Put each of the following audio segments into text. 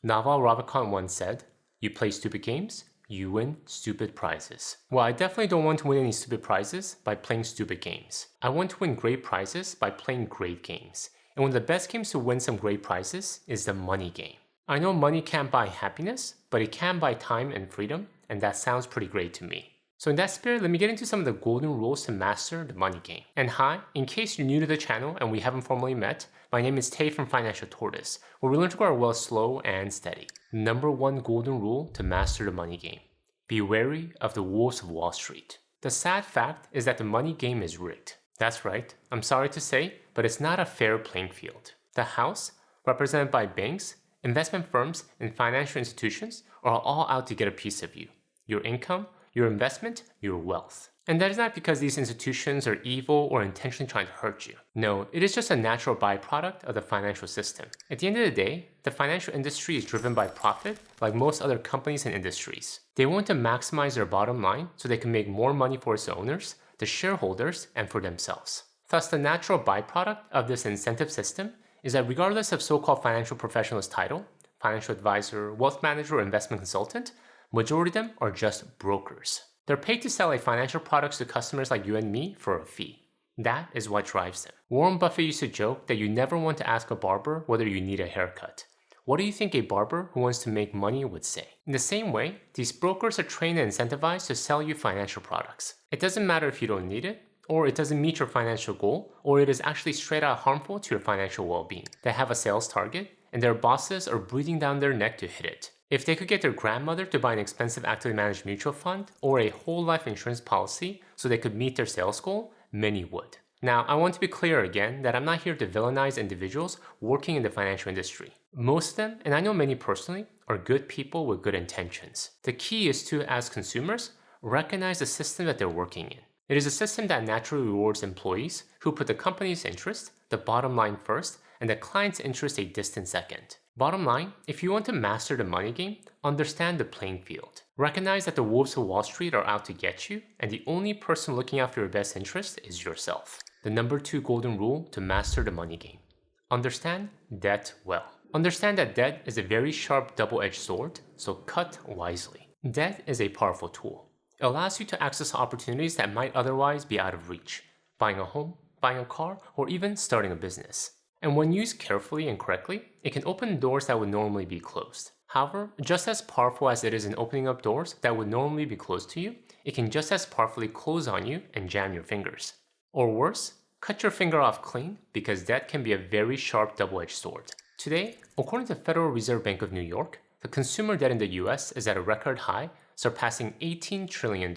Naval Ravikant once said, "You play stupid games, you win stupid prizes." Well, I definitely don't want to win any stupid prizes by playing stupid games. I want to win great prizes by playing great games. And one of the best games to win some great prizes is the money game. I know money can't buy happiness, but it can buy time and freedom, and that sounds pretty great to me. So in that spirit, let me get into some of the golden rules to master the money game. And hi, in case you're new to the channel and we haven't formally met, my name is Tay from Financial Tortoise, where we learn to grow our wealth slow and steady. Number one golden rule to master the money game. Be wary of the wolves of Wall Street. The sad fact is that the money game is rigged. That's right, I'm sorry to say, but it's not a fair playing field. The house, represented by banks, investment firms, and financial institutions, are all out to get a piece of you. Your income, your investment, your wealth. And that is not because these institutions are evil or intentionally trying to hurt you. No, it is just a natural byproduct of the financial system. At the end of the day, the financial industry is driven by profit like most other companies and industries. They want to maximize their bottom line so they can make more money for its owners, the shareholders, and for themselves. Thus, the natural byproduct of this incentive system is that regardless of so-called financial professional's title, financial advisor, wealth manager, or investment consultant, majority of them are just brokers. They're paid to sell financial products to customers like you and me for a fee. That is what drives them. Warren Buffett used to joke that you never want to ask a barber whether you need a haircut. What do you think a barber who wants to make money would say? In the same way, these brokers are trained and incentivized to sell you financial products. It doesn't matter if you don't need it, or it doesn't meet your financial goal, or it is actually straight out harmful to your financial well-being. They have a sales target, and their bosses are breathing down their neck to hit it. If they could get their grandmother to buy an expensive actively managed mutual fund or a whole life insurance policy so they could meet their sales goal, many would. Now, I want to be clear again that I'm not here to villainize individuals working in the financial industry. Most of them, and I know many personally, are good people with good intentions. The key is to, as consumers, recognize the system that they're working in. It is a system that naturally rewards employees who put the company's interest, the bottom line first, and the client's interest a distant second. Bottom line, if you want to master the money game, understand the playing field. Recognize that the wolves of Wall Street are out to get you, and the only person looking after your best interest is yourself. The number two golden rule to master the money game. Understand debt well. Understand that debt is a very sharp double-edged sword, so cut wisely. Debt is a powerful tool. It allows you to access opportunities that might otherwise be out of reach. Buying a home, buying a car, or even starting a business. And when used carefully and correctly, it can open doors that would normally be closed. However, just as powerful as it is in opening up doors that would normally be closed to you, it can just as powerfully close on you and jam your fingers. Or worse, cut your finger off clean because debt can be a very sharp double-edged sword. Today, according to the Federal Reserve Bank of New York, the consumer debt in the US is at a record high, surpassing $18 trillion.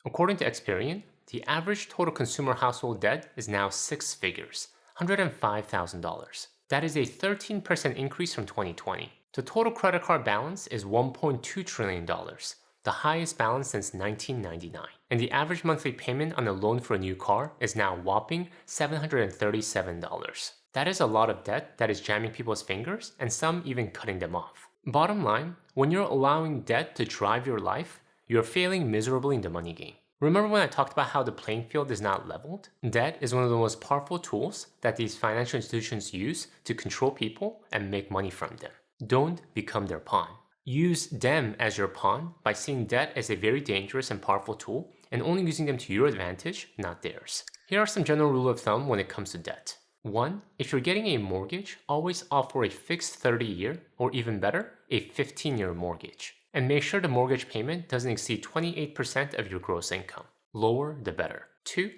According to Experian, the average total consumer household debt is now six figures. $105,000. That is a 13% increase from 2020. The total credit card balance is $1.2 trillion, the highest balance since 1999. And the average monthly payment on a loan for a new car is now whopping $737. That is a lot of debt that is jamming people's fingers and some even cutting them off. Bottom line, when you're allowing debt to drive your life, you're failing miserably in the money game. Remember when I talked about how the playing field is not leveled? Debt is one of the most powerful tools that these financial institutions use to control people and make money from them. Don't become their pawn. Use them as your pawn by seeing debt as a very dangerous and powerful tool and only using them to your advantage, not theirs. Here are some general rules of thumb when it comes to debt. 1. If you're getting a mortgage, always opt for a fixed 30-year or even better, a 15-year mortgage. And make sure the mortgage payment doesn't exceed 28% of your gross income. Lower the better. 2.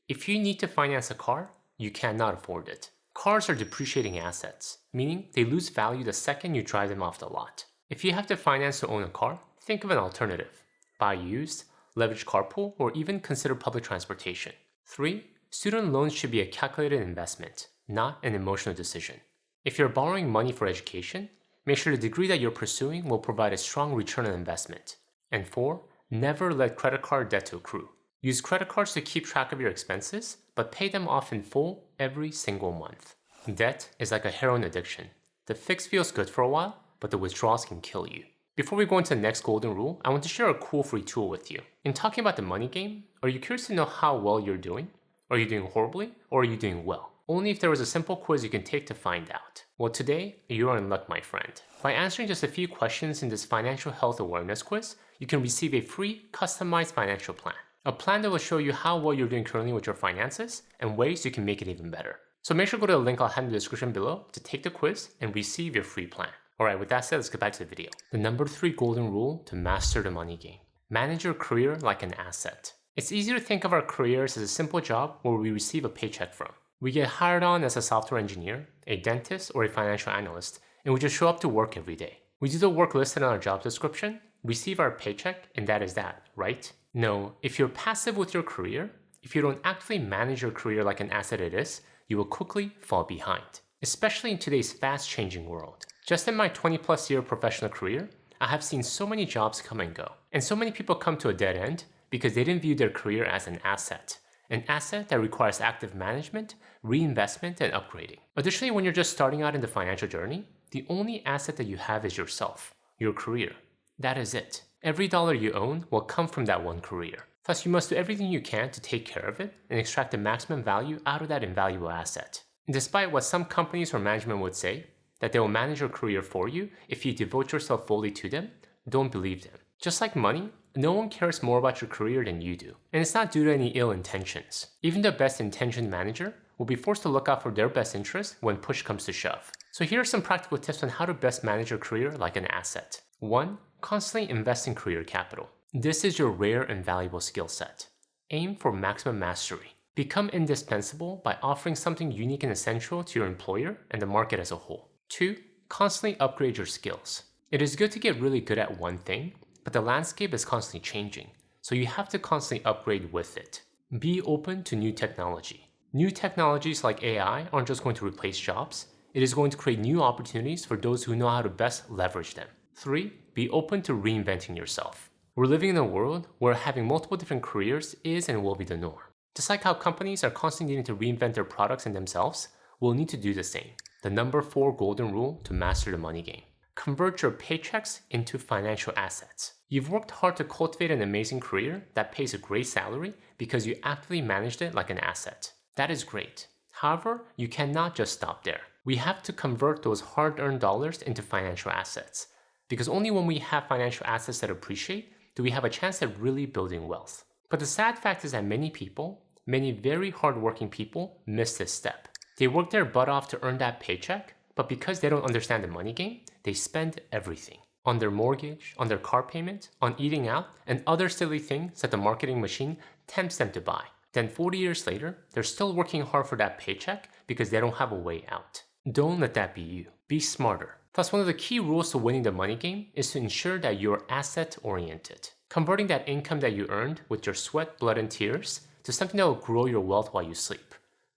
If you need to finance a car, you cannot afford it. Cars are depreciating assets, meaning they lose value the second you drive them off the lot. If you have to finance to own a car, think of an alternative. Buy used, leverage carpool, or even consider public transportation. 3. Student loans should be a calculated investment, not an emotional decision. If you're borrowing money for education, make sure the degree that you're pursuing will provide a strong return on investment. And 4, never let credit card debt to accrue. Use credit cards to keep track of your expenses, but pay them off in full every single month. Debt is like a heroin addiction. The fix feels good for a while, but the withdrawals can kill you. Before we go into the next golden rule, I want to share a cool free tool with you. In talking about the money game, are you curious to know how well you're doing? Are you doing horribly, or are you doing well? Only if there was a simple quiz you can take to find out. Well, today, you're in luck, my friend. By answering just a few questions in this financial health awareness quiz, you can receive a free, customized financial plan. A plan that will show you how well you're doing currently with your finances and ways you can make it even better. So make sure to go to the link I'll have in the description below to take the quiz and receive your free plan. Alright, with that said, let's get back to the video. The number 3 golden rule to master the money game. Manage your career like an asset. It's easy to think of our careers as a simple job where we receive a paycheck from. We get hired on as a software engineer, a dentist, or a financial analyst, and we just show up to work every day. We do the work listed on our job description, receive our paycheck, and that is that, right? No, if you're passive with your career, if you don't actively manage your career like an asset it is, you will quickly fall behind, especially in today's fast-changing world. Just in my 20-plus year professional career, I have seen so many jobs come and go, and so many people come to a dead end because they didn't view their career as an asset that requires active management, reinvestment, and upgrading. Additionally, when you're just starting out in the financial journey, the only asset that you have is yourself, your career. That is it. Every dollar you own will come from that one career. Thus, you must do everything you can to take care of it and extract the maximum value out of that invaluable asset. And despite what some companies or management would say, that they will manage your career for you if you devote yourself fully to them, don't believe them. Just like money, no one cares more about your career than you do. And it's not due to any ill intentions. Even the best intentioned manager will be forced to look out for their best interest when push comes to shove. So here are some practical tips on how to best manage your career like an asset. 1. Constantly invest in career capital. This is your rare and valuable skill set. Aim for maximum mastery. Become indispensable by offering something unique and essential to your employer and the market as a whole. 2. Constantly upgrade your skills. It is good to get really good at one thing, but the landscape is constantly changing, so you have to constantly upgrade with it. Be open to new technology. New technologies like AI aren't just going to replace jobs, it is going to create new opportunities for those who know how to best leverage them. 3. Be open to reinventing yourself. We're living in a world where having multiple different careers is and will be the norm. Just like how companies are constantly needing to reinvent their products and themselves, we'll need to do the same. The number 4 golden rule to master the money game. Convert your paychecks into financial assets. You've worked hard to cultivate an amazing career that pays a great salary because you actively managed it like an asset. That is great. However, you cannot just stop there. We have to convert those hard-earned dollars into financial assets, because only when we have financial assets that appreciate do we have a chance at really building wealth. But the sad fact is that many people, many very hardworking people, miss this step. They work their butt off to earn that paycheck, but because they don't understand the money game, they spend everything. On their mortgage, on their car payment, on eating out, and other silly things that the marketing machine tempts them to buy. Then 40 years later, they're still working hard for that paycheck because they don't have a way out. Don't let that be you. Be smarter. Thus, one of the key rules to winning the money game is to ensure that you're asset-oriented. Converting that income that you earned with your sweat, blood, and tears to something that will grow your wealth while you sleep.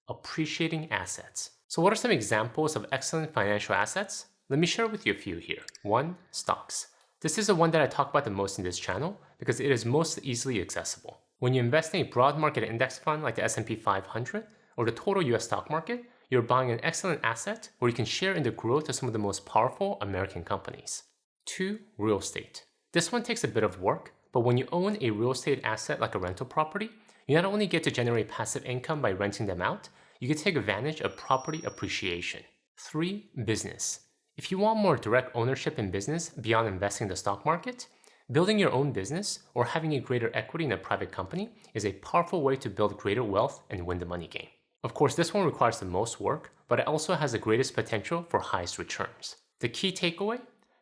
Appreciating assets. So what are some examples of excellent financial assets? Let me share with you a few here. 1. Stocks. This is the one that I talk about the most in this channel because it is most easily accessible. When you invest in a broad market index fund like the S&P 500 or the total US stock market, you're buying an excellent asset where you can share in the growth of some of the most powerful American companies. 2. Real estate. This one takes a bit of work, but when you own a real estate asset like a rental property, you not only get to generate passive income by renting them out, you can take advantage of property appreciation. 3. Business. If you want more direct ownership in business beyond investing in the stock market, building your own business or having a greater equity in a private company is a powerful way to build greater wealth and win the money game. Of course, this one requires the most work, but it also has the greatest potential for highest returns. The key takeaway?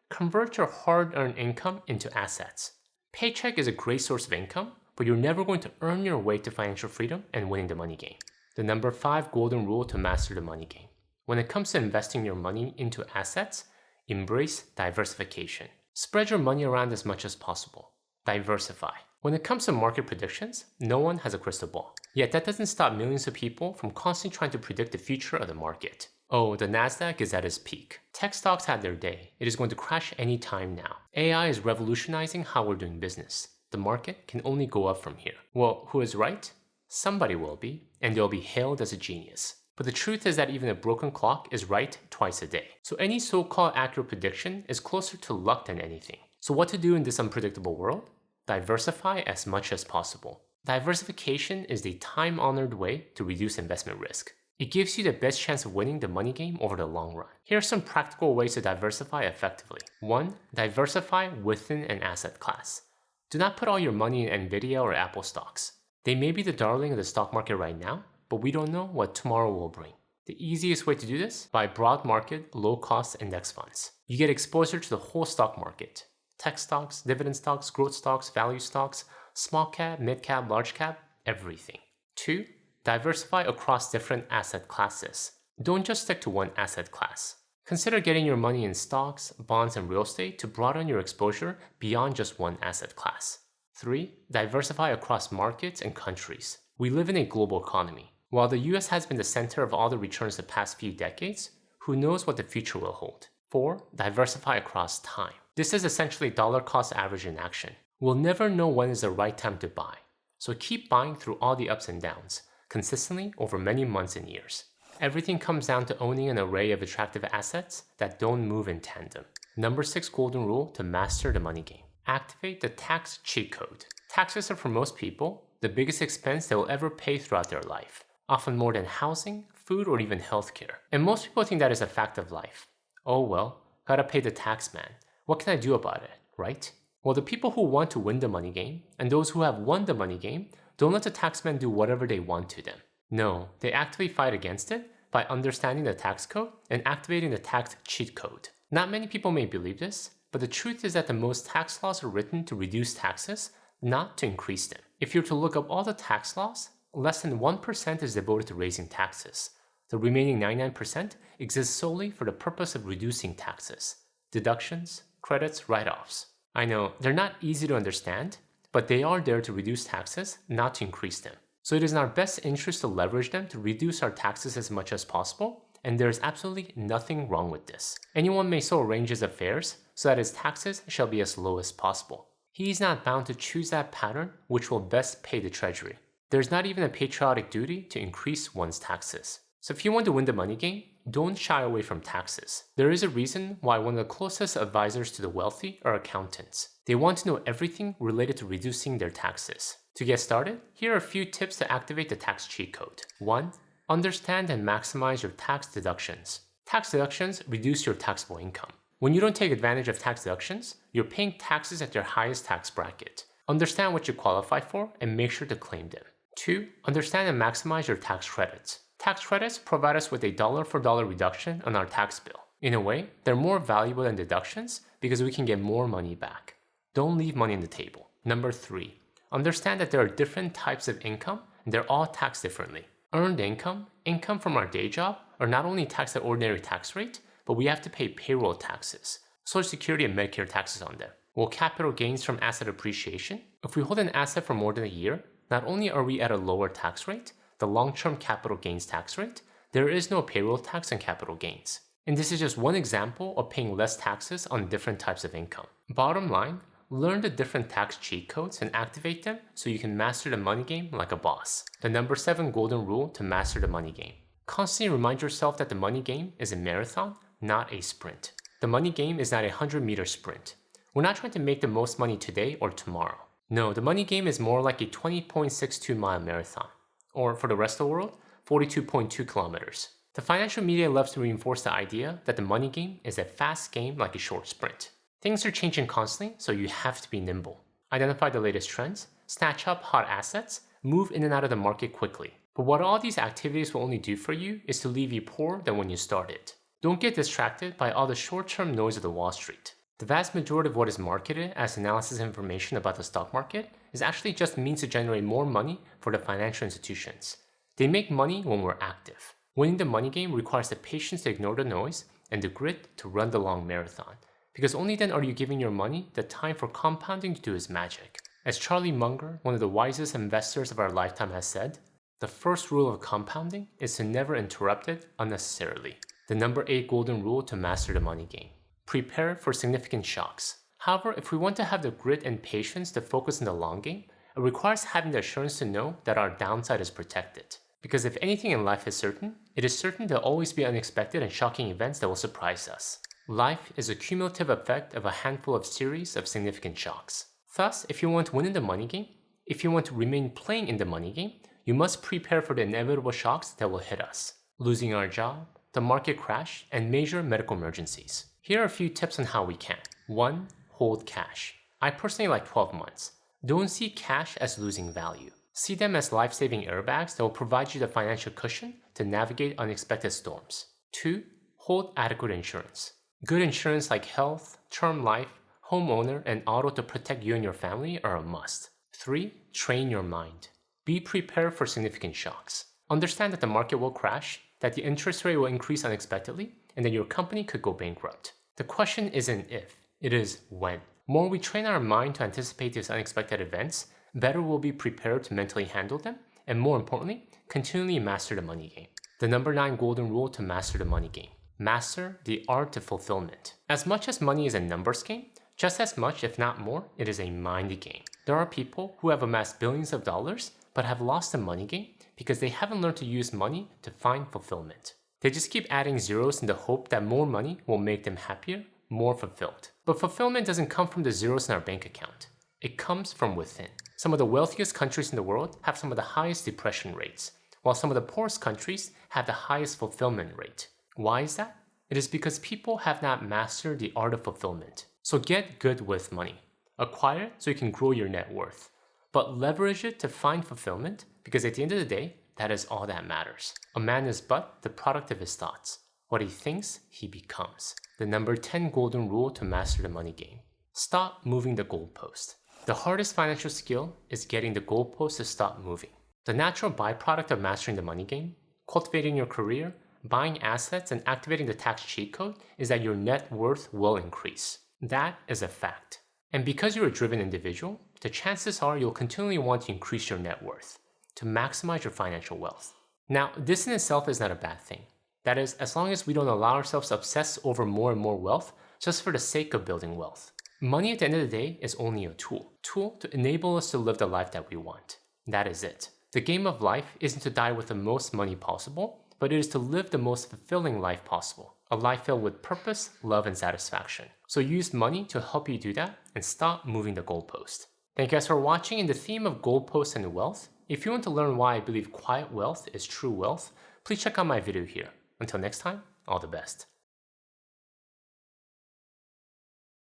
Convert your hard-earned income into assets. Paycheck is a great source of income, but you're never going to earn your way to financial freedom and winning the money game. The number 5 golden rule to master the money game. When it comes to investing your money into assets, embrace diversification. Spread your money around as much as possible. Diversify. When it comes to market predictions, no one has a crystal ball. Yet that doesn't stop millions of people from constantly trying to predict the future of the market. Oh, the Nasdaq is at its peak. Tech stocks had their day. It is going to crash any time now. AI is revolutionizing how we're doing business. The market can only go up from here. Well, who is right? Somebody will be, and they'll be hailed as a genius. But the truth is that even a broken clock is right twice a day. So any so-called accurate prediction is closer to luck than anything. So what to do in this unpredictable world? Diversify as much as possible. Diversification is the time-honored way to reduce investment risk. It gives you the best chance of winning the money game over the long run. Here are some practical ways to diversify effectively. 1. Diversify within an asset class. Do not put all your money in Nvidia or Apple stocks. They may be the darling of the stock market right now, but we don't know what tomorrow will bring. The easiest way to do this? Buy broad market, low cost index funds. You get exposure to the whole stock market. Tech stocks, dividend stocks, growth stocks, value stocks, small cap, mid cap, large cap, everything. 2. Diversify across different asset classes. Don't just stick to one asset class. Consider getting your money in stocks, bonds, and real estate to broaden your exposure beyond just one asset class. 3. Diversify across markets and countries. We live in a global economy. While the US has been the center of all the returns the past few decades, who knows what the future will hold? 4. Diversify across time. This is essentially dollar cost average in action. We'll never know when is the right time to buy. So keep buying through all the ups and downs, consistently over many months and years. Everything comes down to owning an array of attractive assets that don't move in tandem. Number 6 golden rule to master the money game. Activate the tax cheat code. Taxes are for most people the biggest expense they will ever pay throughout their life, often more than housing, food, or even healthcare. And most people think that is a fact of life. Oh well, gotta pay the tax man. What can I do about it, right? Well, the people who want to win the money game and those who have won the money game don't let the taxman do whatever they want to them. No, they actively fight against it by understanding the tax code and activating the tax cheat code. Not many people may believe this, but the truth is that the most tax laws are written to reduce taxes, not to increase them. If you're to look up all the tax laws, less than 1% is devoted to raising taxes. The remaining 99% exists solely for the purpose of reducing taxes. Deductions, credits, write-offs. I know, they're not easy to understand, but they are there to reduce taxes, not to increase them. So it is in our best interest to leverage them to reduce our taxes as much as possible, and there is absolutely nothing wrong with this. Anyone may so arrange his affairs so that his taxes shall be as low as possible. He is not bound to choose that pattern which will best pay the treasury. There is not even a patriotic duty to increase one's taxes. So if you want to win the money game, don't shy away from taxes. There is a reason why one of the closest advisors to the wealthy are accountants. They want to know everything related to reducing their taxes. To get started, here are a few tips to activate the tax cheat code. 1. Understand and maximize your tax deductions. Tax deductions reduce your taxable income. When you don't take advantage of tax deductions, you're paying taxes at your highest tax bracket. Understand what you qualify for and make sure to claim them. 2. Understand and maximize your tax credits. Tax credits provide us with a dollar-for-dollar reduction on our tax bill. In a way, they're more valuable than deductions because we can get more money back. Don't leave money on the table. Number 3. Understand that there are different types of income and they're all taxed differently. Earned income, income from our day job, are not only taxed at ordinary tax rate, but we have to pay payroll taxes, Social Security and Medicare taxes on them. While capital gains from asset appreciation, if we hold an asset for more than a year, not only are we at a lower tax rate, the long-term capital gains tax rate, there is no payroll tax on capital gains. And this is just one example of paying less taxes on different types of income. Bottom line, learn the different tax cheat codes and activate them so you can master the money game like a boss. The number 7 golden rule to master the money game. Constantly remind yourself that the money game is a marathon, not a sprint. The money game is not a 100-meter sprint. We're not trying to make the most money today or tomorrow. No, the money game is more like a 20.62-mile marathon. Or for the rest of the world, 42.2 kilometers. The financial media loves to reinforce the idea that the money game is a fast game like a short sprint. Things are changing constantly, so you have to be nimble. Identify the latest trends, snatch up hot assets, move in and out of the market quickly. But what all these activities will only do for you is to leave you poorer than when you started. Don't get distracted by all the short-term noise of the Wall Street. The vast majority of what is marketed as analysis information about the stock market is actually just a means to generate more money for the financial institutions. They make money when we're active. Winning the money game requires the patience to ignore the noise and the grit to run the long marathon, because only then are you giving your money the time for compounding to do its magic. As Charlie Munger, one of the wisest investors of our lifetime, has said, the first rule of compounding is to never interrupt it unnecessarily. The number 8 golden rule to master the money game. Prepare for significant shocks. However, if we want to have the grit and patience to focus on the long game, it requires having the assurance to know that our downside is protected. Because if anything in life is certain, it is certain there will always be unexpected and shocking events that will surprise us. Life is a cumulative effect of a handful of series of significant shocks. Thus, if you want to win in the money game, if you want to remain playing in the money game, you must prepare for the inevitable shocks that will hit us. losing our job, the market crash, and major medical emergencies. Here are a few tips on how we can. 1. Hold cash. I personally like 12 months. Don't see cash as losing value. See them as life-saving airbags that will provide you the financial cushion to navigate unexpected storms. 2. Hold adequate insurance. Good insurance like health, term life, homeowner, and auto to protect you and your family are a must. 3. Train your mind. Be prepared for significant shocks. Understand that the market will crash, that the interest rate will increase unexpectedly, and that your company could go bankrupt. The question isn't if, it is when. The more we train our mind to anticipate these unexpected events, better we'll be prepared to mentally handle them, and more importantly, continually master the money game. The number 9 golden rule to master the money game. Master the art of fulfillment. As much as money is a numbers game, just as much, if not more, it is a mind game. There are people who have amassed billions of dollars, but have lost the money game because they haven't learned to use money to find fulfillment. They just keep adding zeros in the hope that more money will make them happier, more fulfilled. But fulfillment doesn't come from the zeros in our bank account. It comes from within. Some of the wealthiest countries in the world have some of the highest depression rates, while some of the poorest countries have the highest fulfillment rate. Why is that? It is because people have not mastered the art of fulfillment. So get good with money. Acquire it so you can grow your net worth. But leverage it to find fulfillment, because at the end of the day, that is all that matters. A man is but the product of his thoughts. What he thinks, he becomes. The number 10 golden rule to master the money game. Stop moving the goalpost. The hardest financial skill is getting the goalpost to stop moving. The natural byproduct of mastering the money game, cultivating your career, buying assets, and activating the tax cheat code is that your net worth will increase. That is a fact. And because you're a driven individual, the chances are you'll continually want to increase your net worth to maximize your financial wealth. Now, this in itself is not a bad thing. That is, as long as we don't allow ourselves to obsess over more and more wealth just for the sake of building wealth. Money at the end of the day is only a tool to enable us to live the life that we want. That is it. The game of life isn't to die with the most money possible, but it is to live the most fulfilling life possible. A life filled with purpose, love, and satisfaction. So use money to help you do that and stop moving the goalpost. Thank you guys for watching. In the theme of goalposts and wealth, if you want to learn why I believe quiet wealth is true wealth, please check out my video here. Until next time, all the best.